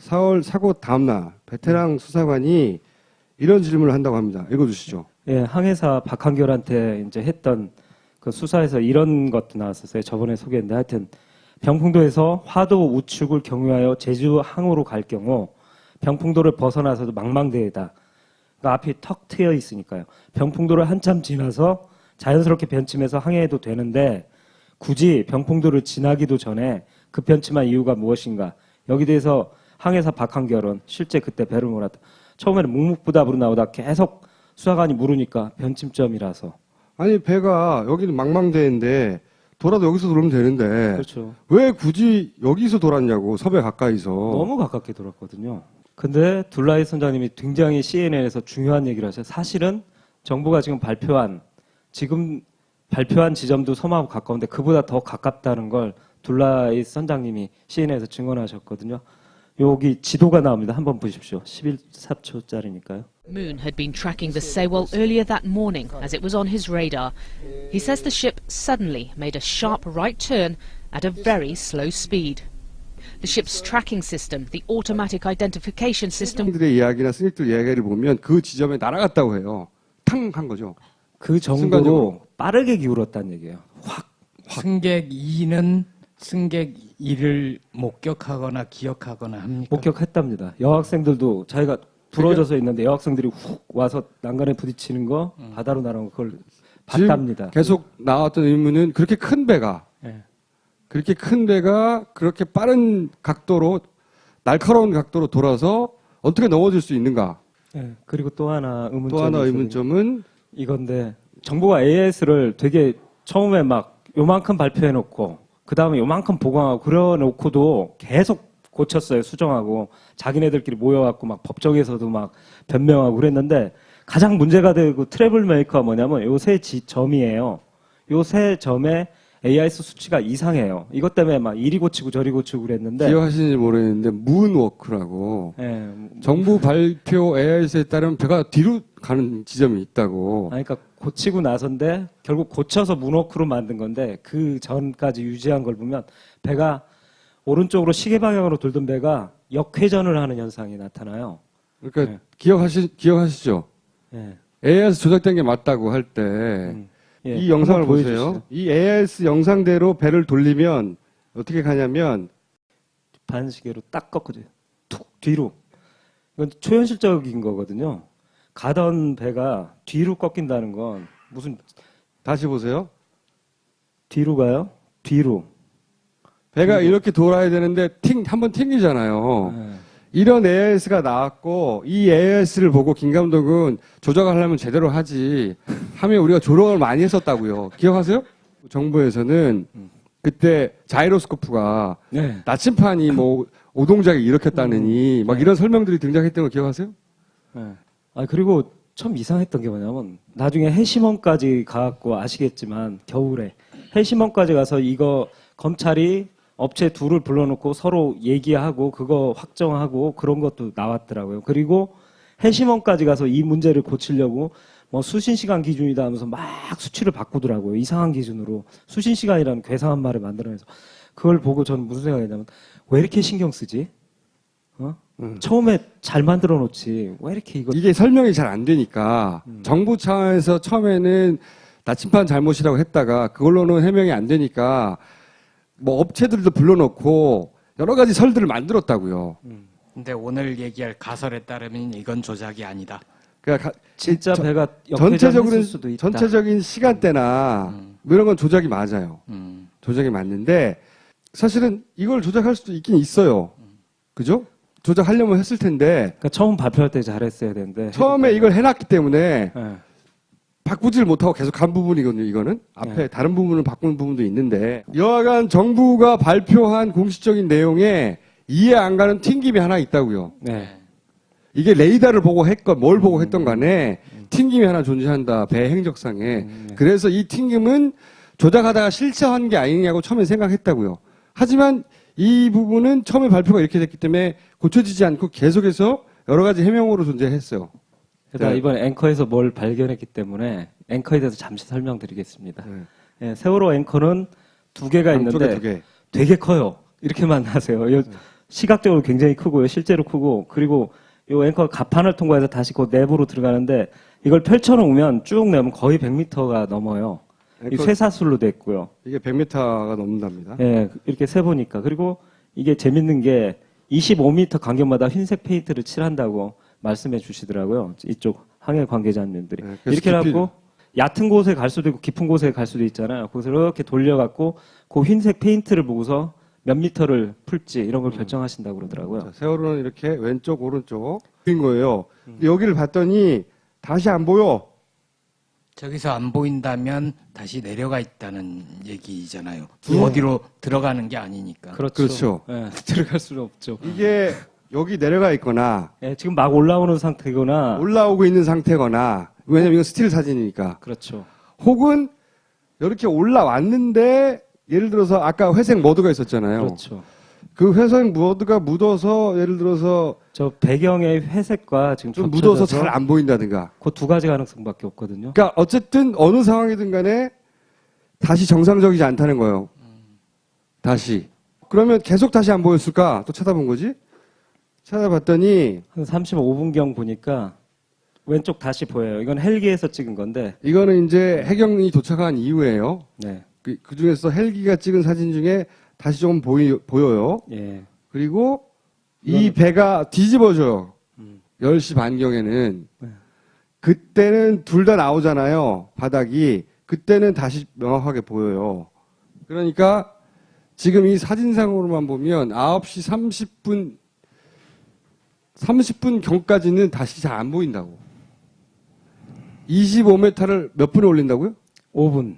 4월 사고 다음날 베테랑 수사관이 이런 질문을 한다고 합니다. 읽어주시죠. 예, 항해사 박한결한테 이제 했던 그 수사에서 이런 것도 나왔었어요. 저번에 소개했는데 하여튼 병풍도에서 화도 우측을 경유하여 제주 항으로 갈 경우 병풍도를 벗어나서도 망망대해다. 그러니까 앞이 턱 트여 있으니까요. 병풍도를 한참 지나서 자연스럽게 변침해서 항해해도 되는데 굳이 병풍도를 지나기도 전에 급변침한 이유가 무엇인가? 여기 대해서 항해사 박한결은 실제 그때 배를 몰았다. 처음에는 묵묵부답으로 나오다 계속 수사관이 물으니까 변침점이라서. 아니 배가 여기는 망망대해인데 돌아도 여기서 돌면 되는데 그렇죠. 왜 굳이 여기서 돌았냐고 섬에 가까이서. 너무 가깝게 돌았거든요. 근데 둘라이 선장님이 굉장히 CNN에서 중요한 얘기를 하셔요. 사실은 정부가 지금 발표한 지점도 섬하고 가까운데 그보다 더 가깝다는 걸 둘라이 선장님이 CNN에서 증언하셨거든요. 여기 지도가 나옵니다. 한번 보십시오. 11사초짜리니까요. Moon had been tracking the Sewol earlier that morning as it was on his radar. He says the ship suddenly made a sharp right turn at a very slow speed. The ship's tracking system, the automatic identification system, 들의 이야기나 스님들 이야기를 보면 그 지점에 날아갔다고 해요. 탕 한 거죠. 그 정도로 순간적으로. 빠르게 기울었다는 얘기예요. 확. 승객 2는 승객 1을 목격하거나 기억하거나 합니까? 목격했답니다. 여학생들도 자기가 부러져서 있는데 여학생들이 훅 와서 난간에 부딪히는 거 바다로 날아온 거 그걸 지금 봤답니다. 계속 나왔던 의문은 그렇게 큰 배가 그렇게 빠른 각도로 날카로운 각도로 돌아서 어떻게 넘어질 수 있는가? 예, 그리고 또 하나 의문점이 또 하나 있거든요. 의문점은 이건데 정부가 AS를 되게 처음에 막 요만큼 발표해놓고 그 다음에 요만큼 보강하고 그려놓고도 계속 고쳤어요. 수정하고 자기네들끼리 모여갖고 막 법정에서도 막 변명하고 그랬는데 가장 문제가 되고 트러블 메이커가 뭐냐면 요 세 점이에요. 요 세 점에 AIS 수치가 이상해요. 이것 때문에 막 이리 고치고 저리 고치고 그랬는데 기억하시는지 모르겠는데 문워크라고 예, 정부 발표 AIS에 따르면 배가 뒤로 가는 지점이 있다고. 그러니까 고치고 나선데 결국 고쳐서 문워크로 만든 건데 그 전까지 유지한 걸 보면 배가 오른쪽으로 시계 방향으로 돌던 배가 역회전을 하는 현상이 나타나요. 그러니까 네. 기억하시죠? 예. AIS 조작된 게 맞다고 할 때 이 예, 영상을 한번 보세요. 보여주시죠. 이 AIS 영상대로 배를 돌리면 어떻게 가냐면 반시계로 딱 꺾어져요. 툭 뒤로. 이건 초현실적인 거거든요. 가던 배가 뒤로 꺾인다는 건 무슨 다시 보세요. 뒤로 가요? 뒤로. 배가 이렇게 돌아야 되는데 한번 튕기잖아요. 예. 이런 AIS가 나왔고 이 AIS를 보고 김 감독은 조작을 하려면 제대로 하지 하면 우리가 조롱을 많이 했었다고요. 기억하세요? 정부에서는 그때 자이로스코프가 네. 나침판이 뭐 오동작을 일으켰다느니 막 이런 설명들이 등장했던 거 기억하세요? 네. 아 그리고 참 이상했던 게 뭐냐면 나중에 해심원까지 가갖고 아시겠지만 겨울에 해심원까지 가서 이거 검찰이 업체 둘을 불러놓고 서로 얘기하고 그거 확정하고 그런 것도 나왔더라고요. 그리고 해심원까지 가서 이 문제를 고치려고 뭐 수신 시간 기준이다 하면서 막 수치를 바꾸더라고요. 이상한 기준으로 수신 시간이라는 괴상한 말을 만들어내서 그걸 보고 저는 무슨 생각이냐면 왜 이렇게 신경 쓰지? 처음에 잘 만들어 놓지 왜 이렇게 이게 설명이 잘 안 되니까 정부 차원에서 처음에는 나침판 잘못이라고 했다가 그걸로는 해명이 안 되니까 뭐 업체들도 불러놓고 여러 가지 설들을 만들었다고요. 근데 오늘 얘기할 가설에 따르면 이건 조작이 아니다. 그러니까 진짜 배가 역회전했을 수도 있다. 전체적인 시간대나 뭐 이런 건 조작이 맞아요. 조작이 맞는데 사실은 이걸 조작할 수도 있긴 있어요. 그죠? 조작하려면 했을 텐데 그러니까 처음 발표할 때 잘했어야 되는데 처음에 이걸 해놨기 때문에 네. 바꾸질 못하고 계속 간 부분이거든요, 이거는. 앞에 네. 다른 부분은 바꾼 부분도 있는데. 여하간 정부가 발표한 공식적인 내용에 이해 안 가는 튕김이 하나 있다고요. 네. 이게 레이더를 보고 했건 뭘 보고 했던 간에 튕김이 하나 존재한다, 배 행적상에. 네. 그래서 이 튕김은 조작하다가 실체화한 게 아니냐고 처음에 생각했다고요. 하지만 이 부분은 처음에 발표가 이렇게 됐기 때문에 고쳐지지 않고 계속해서 여러 가지 해명으로 존재했어요. 그래서 네. 이번 앵커에서 뭘 발견했기 때문에 앵커에 대해서 잠시 설명드리겠습니다. 네. 예, 세월호 앵커는 두 개가 양쪽에 있는데 두 개. 되게 커요. 이렇게만 하세요. 시각적으로 굉장히 크고요. 실제로 크고 그리고 이 앵커 가판을 통과해서 다시 그 내부로 들어가는데 이걸 펼쳐놓으면 쭉 내면 거의 100m가 넘어요. 이 쇠사슬로 돼 있고요. 이게 100m가 넘는답니다. 예, 이렇게 세보니까. 그리고 이게 재밌는 게 25m 간격마다 흰색 페인트를 칠한다고 말씀해 주시더라고요. 이쪽 항해 관계자님들이. 네, 그래서 이렇게 해갖고 얕은 곳에 갈 수도 있고 깊은 곳에 갈 수도 있잖아요. 거기서 이렇게 돌려갖고 그 흰색 페인트를 보고서 몇 미터를 풀지 이런 걸 결정하신다고 그러더라고요. 자, 세월호는 이렇게 왼쪽 오른쪽 인 거예요. 근데 여기를 봤더니 다시 안 보여. 저기서 안 보인다면 다시 내려가 있다는 얘기잖아요. 음. 어디로 들어가는 게 아니니까. 그렇죠. 예, 들어갈 수는 없죠. 이게 여기 내려가 있거나 예, 지금 막 올라오는 상태거나 올라오고 있는 상태거나 왜냐면 이건 스틸 사진이니까 그렇죠. 혹은 이렇게 올라왔는데 예를 들어서 아까 회색 머드가 있었잖아요. 그렇죠. 그 회색 머드가 묻어서 예를 들어서 저 배경의 회색과 지금 좀 묻어서 겹쳐져서 잘 안 보인다든가. 그 두 가지 가능성밖에 없거든요. 그러니까 어쨌든 어느 상황이든 간에 다시 정상적이지 않다는 거예요. 다시. 그러면 계속 다시 안 보였을까? 또 찾아본 거지? 찾아봤더니 한 35분경 보니까 왼쪽 다시 보여요. 이건 헬기에서 찍은 건데. 이거는 이제 해경이 도착한 이후에요. 네. 그 중에서 헬기가 찍은 사진 중에 다시 조금 보여요. 예. 그리고 이 배가 뒤집어져요. 10시 반경에는. 네. 그때는 둘 다 나오잖아요. 바닥이. 그때는 다시 명확하게 보여요. 그러니까 지금 이 사진상으로만 보면 9시 30분 경까지는 다시 잘 안 보인다고. 25m를 몇 분에 올린다고요? 5분.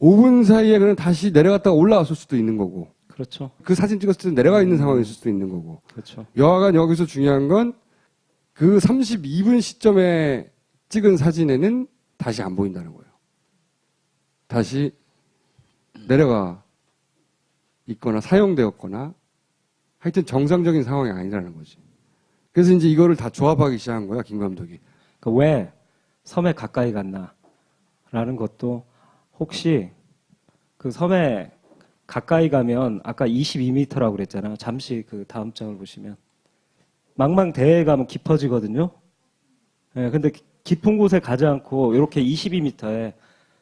5분 사이에 그냥 다시 내려갔다가 올라왔을 수도 있는 거고. 그렇죠. 그 사진 찍었을 때 내려가 있는 상황일 수도 있는 거고. 그렇죠. 여하간 여기서 중요한 건 그 32분 시점에 찍은 사진에는 다시 안 보인다는 거예요. 다시 내려가 있거나 사용되었거나 하여튼 정상적인 상황이 아니라는 거지. 그래서 이제 이거를 다 조합하기 시작한 거야, 김 감독이. 그러니까 왜 섬에 가까이 갔나라는 것도 혹시 그 섬에 가까이 가면 아까 22m라고 그랬잖아요. 잠시 그 다음 장을 보시면 망망대해에 가면 깊어지거든요. 예, 근데 깊은 곳에 가지 않고 이렇게 22m에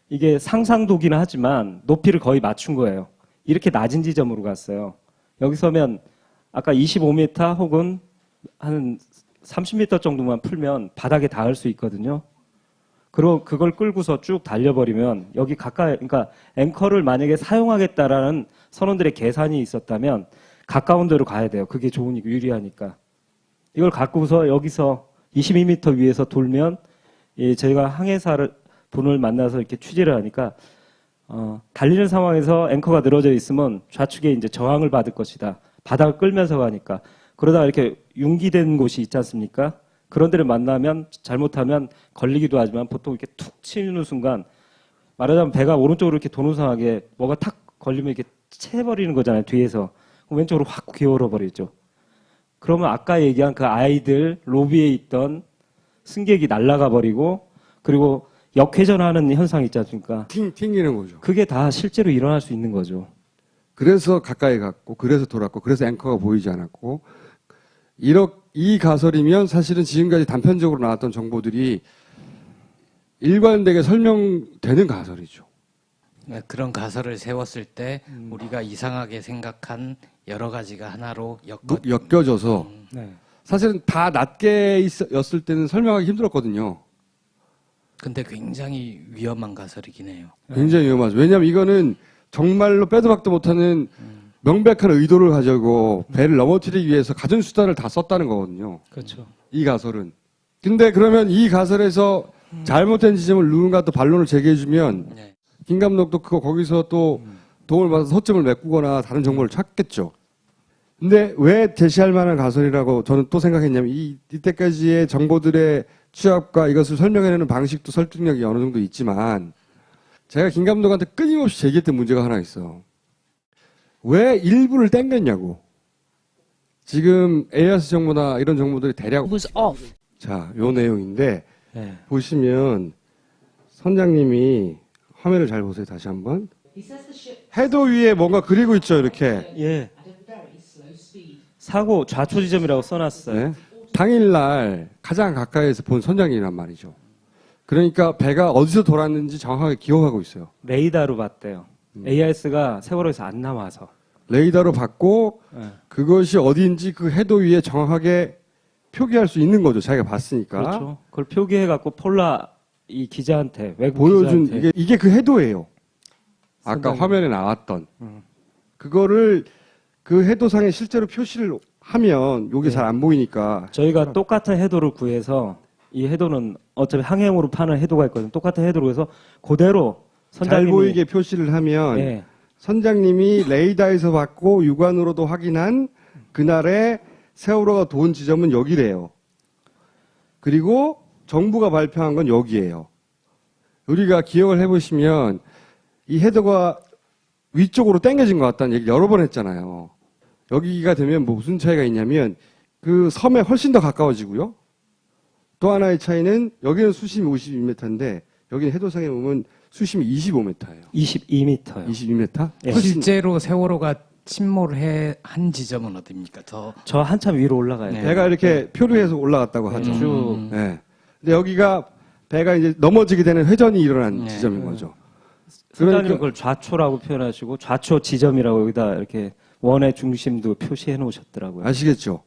이게 상상도기는 하지만 높이를 거의 맞춘 거예요. 이렇게 낮은 지점으로 갔어요. 여기 서면 아까 25m 혹은 한 30m 정도만 풀면 바닥에 닿을 수 있거든요. 그리고 그걸 끌고서 쭉 달려버리면 여기 가까이, 그러니까 앵커를 만약에 사용하겠다라는 선원들의 계산이 있었다면 가까운 데로 가야 돼요. 그게 좋으니까, 유리하니까. 이걸 갖고서 여기서 22m 위에서 돌면 저희가 항해사를 분을 만나서 이렇게 취재를 하니까 달리는 상황에서 앵커가 늘어져 있으면 좌측에 이제 저항을 받을 것이다. 바닥을 끌면서 가니까. 그러다가 이렇게 융기된 곳이 있지 않습니까? 그런 데를 만나면 잘못하면 걸리기도 하지만 보통 이렇게 툭 치는 순간 말하자면 배가 오른쪽으로 이렇게 도는 상하게 뭐가 탁 걸리면 이렇게 채버리는 거잖아요. 뒤에서. 왼쪽으로 확 기울어 버리죠. 그러면 아까 얘기한 그 아이들 로비에 있던 승객이 날아가 버리고 그리고 역회전하는 현상이 있지 않습니까? 튕기는 거죠. 그게 다 실제로 일어날 수 있는 거죠. 그래서 가까이 갔고, 그래서 돌았고, 그래서 앵커가 보이지 않았고, 이 가설이면 사실은 지금까지 단편적으로 나왔던 정보들이 일관되게 설명되는 가설이죠. 네, 그런 가설을 세웠을 때 우리가 이상하게 생각한 여러 가지가 하나로 엮여져서 네. 사실은 다 낮게 였을 때는 설명하기 힘들었거든요. 근데 굉장히 위험한 가설이긴 해요. 굉장히 위험하죠. 왜냐하면 이거는 정말로 빼도 박도 못하는 명백한 의도를 가지고 배를 넘어뜨리기 위해서 가진 수단을 다 썼다는 거거든요. 그렇죠. 이 가설은. 근데 그러면 이 가설에서 잘못된 지점을 누군가 또 반론을 제기해주면 네. 김 감독도 거기서 또 도움을 받아서 서점을 메꾸거나 다른 정보를 찾겠죠. 근데 왜 제시할 만한 가설이라고 저는 또 생각했냐면 이때까지의 정보들의 취합과 이것을 설명해내는 방식도 설득력이 어느 정도 있지만 제가 김 감독한테 끊임없이 제기했던 문제가 하나 있어. 왜 일부를 땡겼냐고. 지금 에이아스 정보나 이런 정보들이 대략 Was off. 자, 요 내용인데 네. 보시면 선장님이 화면을 잘 보세요. 다시 한번. 해도 위에 뭔가 그리고 있죠. 이렇게. 예. 사고 좌초 지점이라고 써놨어요. 네. 당일날 가장 가까이에서 본 선장이란 말이죠. 그러니까 배가 어디서 돌았는지 정확하게 기억하고 있어요. 레이더로 봤대요. AIS가 세월호에서 안 나와서. 레이더로 봤고 네. 그것이 어디인지 그 해도 위에 정확하게 표기할 수 있는 거죠. 자기가 봤으니까. 그렇죠. 그걸 표기해갖고 폴라 이 기자한테 외국 보여준 기자한테 이게 그 해도예요. 아까 선장님. 화면에 나왔던 그거를 그 해도상에 실제로 표시를 하면 이게 네. 잘 안 보이니까 저희가 똑같은 해도를 구해서 이 해도는 어차피 항행으로 파는 해도가 있거든요. 똑같은 해도로 해서 그대로 잘 선장님이 보이게 표시를 하면 예. 선장님이 레이더에서 봤고 육안으로도 확인한 그날의 세월호가 돈 지점은 여기래요. 그리고 정부가 발표한 건 여기예요. 우리가 기억을 해보시면 이 헤더가 위쪽으로 당겨진 것 같다는 얘기 여러 번 했잖아요. 여기가 되면 뭐 무슨 차이가 있냐면 그 섬에 훨씬 더 가까워지고요. 또 하나의 차이는 여기는 수심이 52m인데 여기는 해도상에 보면 수심이 25m예요. 22m요. 22m? 예. 실제로 세월호가 침몰을 한 지점은 어디입니까? 저 한참 위로 올라가야 돼요. 배가 이렇게 표류해서 올라갔다고 하죠. 쭉 네. 근데 여기가 배가 이제 넘어지게 되는 회전이 일어난 네. 지점인 거죠. 선장님은 그러니까 그걸 좌초라고 표현하시고 좌초 지점이라고 여기다 이렇게 원의 중심도 표시해 놓으셨더라고요. 아시겠죠?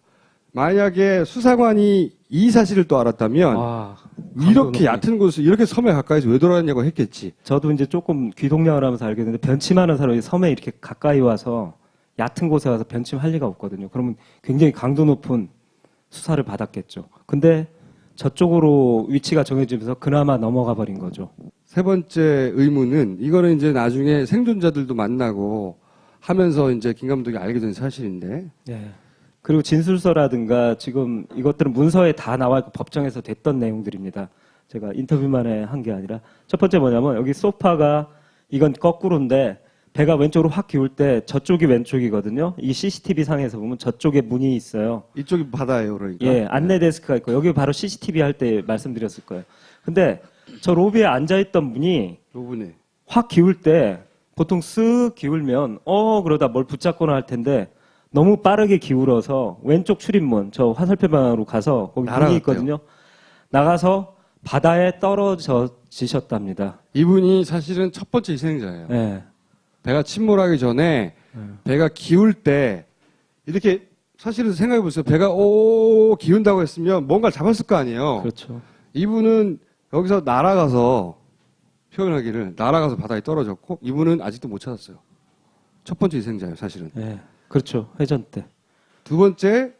만약에 수사관이 이 사실을 또 알았다면 와, 이렇게 얕은 곳을 이렇게 섬에 가까이서 왜 돌아갔냐고 했겠지. 저도 이제 조금 귀동냥을 하면서 알겠는데 변침하는 사람이 섬에 이렇게 가까이 와서 얕은 곳에 와서 변침할 리가 없거든요. 그러면 굉장히 강도 높은 수사를 받았겠죠. 근데 저쪽으로 위치가 정해지면서 그나마 넘어가 버린 거죠. 세 번째 의문은 이거는 이제 나중에 생존자들도 만나고 하면서 이제 김 감독이 알게 된 사실인데 예. 그리고 진술서라든가 지금 이것들은 문서에 다 나와 있고 법정에서 됐던 내용들입니다. 제가 인터뷰만 한 게 아니라 첫 번째 뭐냐면 여기 소파가 이건 거꾸로인데 배가 왼쪽으로 확 기울 때 저쪽이 왼쪽이거든요. 이 CCTV 상에서 보면 저쪽에 문이 있어요. 이쪽이 바다예요, 그러니까. 예, 안내 데스크가 있고 여기 바로 CCTV 할 때 말씀드렸을 거예요. 근데 저 로비에 앉아있던 분이 요분에. 확 기울 때 보통 쓱 기울면 그러다 뭘 붙잡거나 할 텐데 너무 빠르게 기울어서 왼쪽 출입문 저 화살표 방향으로 가서 거기 문이 날아갔대요. 있거든요. 나가서 바다에 떨어지셨답니다. 이분이 사실은 첫 번째 희생자예요. 예. 배가 침몰하기 전에 배가 기울 때 이렇게 사실은 생각해 보세요. 배가 기운다고 했으면 뭔가를 잡았을 거 아니에요. 그렇죠. 이분은 여기서 날아가서 표현하기를 날아가서 바다에 떨어졌고 이분은 아직도 못 찾았어요. 첫 번째 희생자예요, 사실은. 예. 그렇죠. 회전 때. 두 번째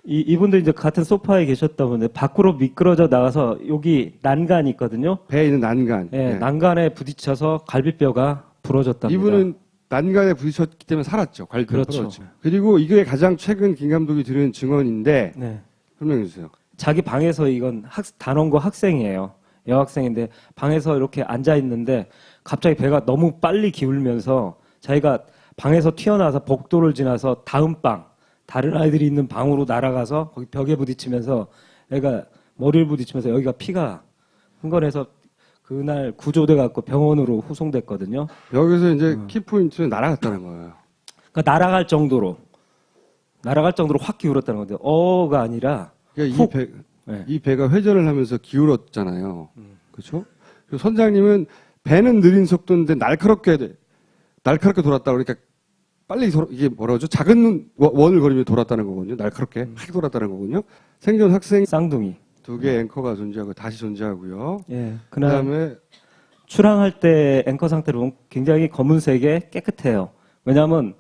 이분도 이제 같은 소파에 계셨다 보는데 밖으로 미끄러져 나가서 여기 난간이 있거든요. 배에 있는 난간. 예, 예. 난간에 부딪혀서 갈비뼈가 부러졌답니다. 이분은 난간에 부딪혔기 때문에 살았죠. 갈비뼈 그렇죠. 부러졌죠. 그리고 이게 가장 최근 김 감독이 들은 증언인데 네. 설명해 주세요. 자기 방에서 이건 단원고 학생이에요. 여학생인데 방에서 이렇게 앉아 있는데 갑자기 배가 너무 빨리 기울면서 자기가 방에서 튀어나와서 복도를 지나서 다음 방 다른 아이들이 있는 방으로 날아가서 거기 벽에 부딪히면서 애가 머리를 부딪히면서 여기가 피가 흥건해서 그날 구조돼 갖고 병원으로 후송됐거든요. 여기서 이제 키포인트는 날아갔다는 거예요. 그러니까 날아갈 정도로 확 기울었다는 건데 어가 아니라 그러니까 훅. 네. 이 배가 회전을 하면서 기울었잖아요. 그렇죠? 그리고 선장님은 배는 느린 속도인데 날카롭게 돌았다 그러니까 빨리 이게 뭐라 그러죠? 작은 원을 그리며 돌았다는 거거든요. 날카롭게 확 돌았다는 거거든요. 생존 학생 쌍둥이. 2개 앵커가 존재하고 다시 존재하고요. 예. 그날 그다음에 출항할 때 앵커 상태로 보면 굉장히 검은색에 깨끗해요. 왜냐하면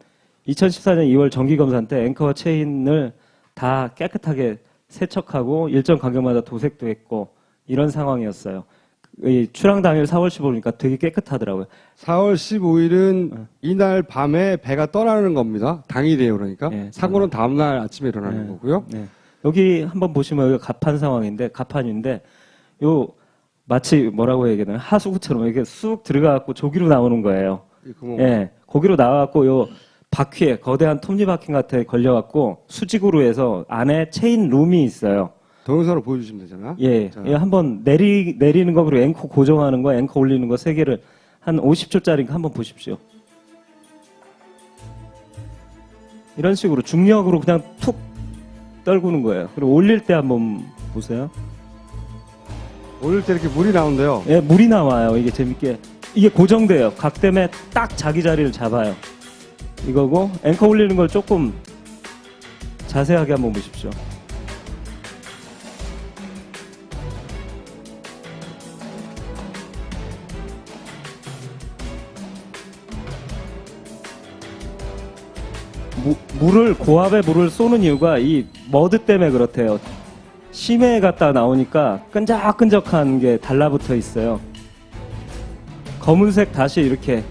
2014년 2월 정기검사 때 앵커 체인을 다 깨끗하게 세척하고 일정 간격마다 도색도 했고 이런 상황이었어요. 이 출항 당일 4월 15일이니까 되게 깨끗하더라고요. 4월 15일은 이날 밤에 배가 떠나는 겁니다. 당일이에요, 그러니까. 네, 사고는 다음날 아침에 일어나는 네. 거고요. 네. 여기 한번 보시면 여기 가판인데 요 마치 뭐라고 해야 되나 하수구처럼 이렇게 쑥 들어가갖고 조기로 나오는 거예요. 이 구멍. 예, 거기로 나와갖고 요 바퀴에 거대한 톱니바퀴 같은 데 걸려갖고 수직으로 해서 안에 체인 룸이 있어요. 동영상으로 보여주시면 되잖아. 예, 자. 예, 한번 내리는 거 그리고 앵커 고정하는 거, 앵커 올리는 거 세 개를 한 50초짜리니까 한번 보십시오. 이런 식으로 중력으로 그냥 툭 떨구는 거예요. 그리고 올릴 때 한번 보세요. 올릴 때 이렇게 물이 나온대요. 예, 물이 나와요. 이게 재밌게 이게 고정돼요. 각 때문에 딱 자기 자리를 잡아요. 이거고 앵커 올리는 걸 조금 자세하게 한번 보십시오. 고압의 물을 쏘는 이유가 이 머드 때문에 그렇대요. 심해 갔다 나오니까 끈적끈적한 게 달라붙어 있어요. 검은색 다시 이렇게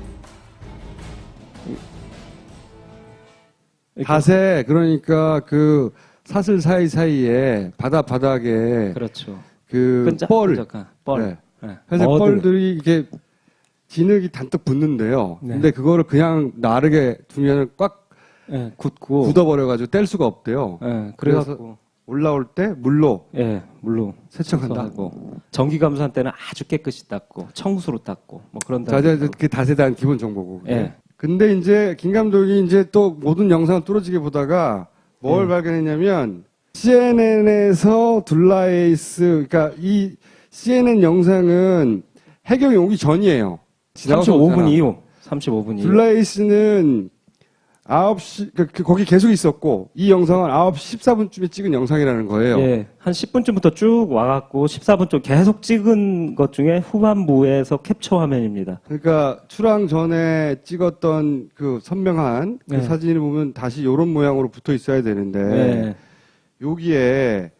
닷에 그러니까 그 사슬 사이사이에 바닥에 그렇죠. 그 뻘, 끈적끈적한 뻘. 네. 네. 회색 머드. 뻘들이 이게 진흙이 단뜩 붙는데요. 네. 근데 그거를 그냥 나르게 두면 꽉 예, 굳고. 굳어버려가지고 뗄 수가 없대요. 예, 그래갖고. 올라올 때 물로 예, 물로 세척한다. 청소하고. 전기감사한 때는 아주 깨끗이 닦고, 청수로 닦고, 뭐 그런 자, 다음에. 이제 그 닷에 대한 기본 정보고. 예. 근데 이제 김 감독이 이제 또 모든 영상을 뚫어지게 보다가 뭘 발견했냐면 CNN에서 둘라에이스, 그러니까 이 CNN 영상은 해경이 오기 전이에요. 35분 이후. 35분 이후. 둘라에이스는 9시, 거기 계속 있었고, 이 영상은 9시 14분쯤에 찍은 영상이라는 거예요. 예, 한 10분쯤부터 쭉 와갖고 14분쯤 계속 찍은 것 중에 후반부에서 캡처 화면입니다. 그러니까 출항 전에 찍었던 그 선명한 그 네. 사진을 보면 다시 이런 모양으로 붙어 있어야 되는데, 예, 여기에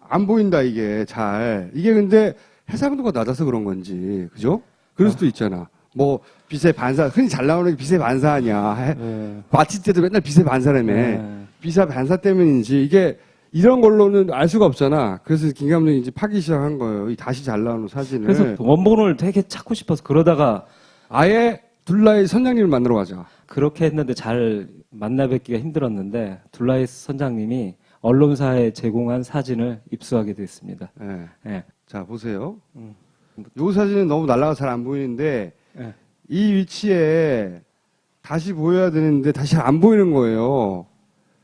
안 보인다, 이게 잘. 이게 근데 해상도가 낮아서 그런 건지, 그죠? 그럴 수도 있잖아. 뭐, 빛의 반사, 흔히 잘 나오는 게 빛의 반사 아니야. 예. 마치 때도 맨날 빛의 반사라며. 예. 빛의 반사 때문인지, 이게 이런 걸로는 알 수가 없잖아. 그래서 김 감독이 이제 파기 시작한 거예요. 이 다시 잘 나오는 사진을. 그래서 원본을 되게 찾고 싶어서 그러다가 아예 둘라의 선장님을 만나러 가자. 그렇게 했는데 잘 만나 뵙기가 힘들었는데 둘라이 선장님이 언론사에 제공한 사진을 입수하게 됐습니다. 예. 예. 자, 보세요. 요 사진은 너무 날라가 잘 안 보이는데 예. 이 위치에 다시 보여야 되는데 다시 잘 안 보이는 거예요.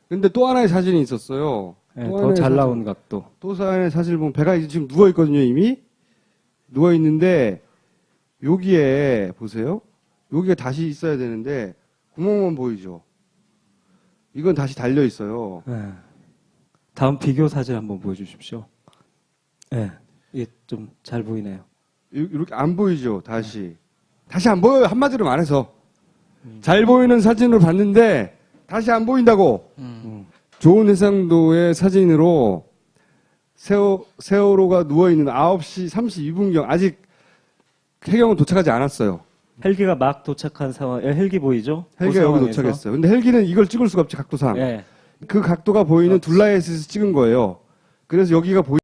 근데 또 하나의 사진이 있었어요. 예, 또 더 하나의 잘 사진. 나온 각도. 또 하나의 사진을 보면 배가 지금 누워 있거든요, 이미. 누워 있는데 여기에 보세요. 여기가 다시 있어야 되는데 구멍만 보이죠. 이건 다시 달려 있어요. 예. 다음 비교 사진 한번 보여주십시오. 예, 이게 좀 잘 보이네요. 이렇게 안 보이죠, 다시. 다시 안 보여요, 한마디로 말해서. 잘 보이는 사진을 봤는데 다시 안 보인다고. 좋은 해상도의 사진으로 세월호가 누워있는 9시 32분경 아직 해경은 도착하지 않았어요. 헬기가 막 도착한 상황, 헬기 보이죠? 헬기가 그 여기 상황에서. 도착했어요. 근데 헬기는 이걸 찍을 수가 없지, 각도상. 예. 그 각도가 보이는 둘라에서 찍은 거예요. 그래서 여기가